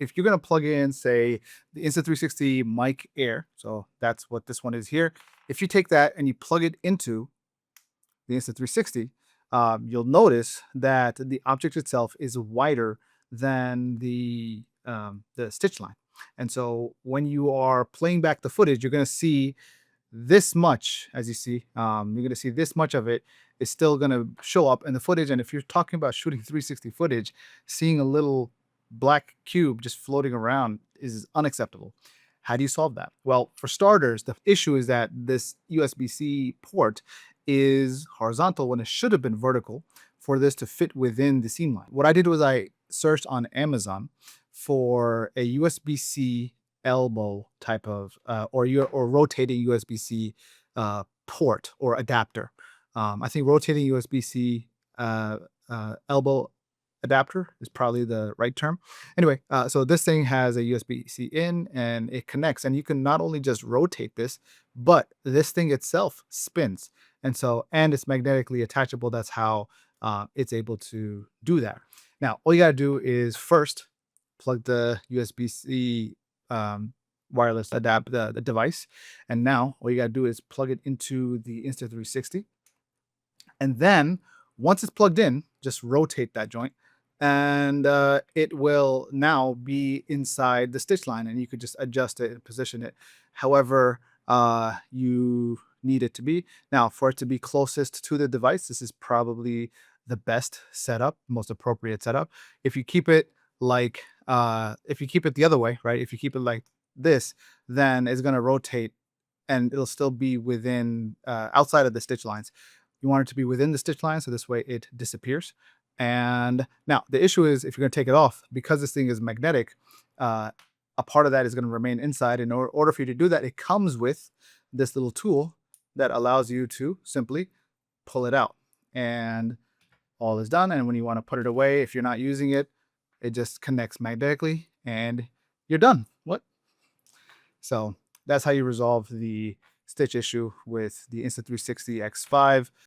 if you're going to plug in, say, the Insta360 Mic Air, so that's what this one is here. If you take that and you plug it into the Insta360, you'll notice that the object itself is wider than the stitch line. And so when you are playing back the footage, you're going to see this much, as you see, you're going to see this much of it is still going to show up in the footage. And if you're talking about shooting 360 footage, seeing a little black cube just floating around is unacceptable. How do you solve that? Well, for starters, the issue is that this USB-C port is horizontal when it should have been vertical for this to fit within the seam line. What I did was I searched on Amazon for a USB-C elbow type of or rotating USB-C port or adapter. I think rotating USB-C elbow adapter is probably the right term. Anyway, so this thing has a USB-C in and it connects, and you can not only just rotate this, but this thing itself spins, and it's magnetically attachable. That's how it's able to do that. Now, all you gotta do is first plug the USB-C wireless adapt the device, and now all you gotta do is plug it into the Insta360, and then once it's plugged in, just rotate that joint, and it will now be inside the stitch line, and you could just adjust it and position it however you need it to be. Now, for it to be closest to the device, this is probably the best setup, most appropriate setup. If you keep it if you keep it the other way, right? If you keep it like this, then it's going to rotate and it'll still be within outside of the stitch lines. You want it to be within the stitch line, so this way it disappears. And now the issue is if you're going to take it off, because this thing is magnetic, a part of that is going to remain inside. In order for you to do that, it comes with this little tool that allows you to simply pull it out, and all is done. And when you want to put it away, if you're not using it, it just connects magnetically and you're done. What? So that's how you resolve the stitch issue with the Insta360 X5.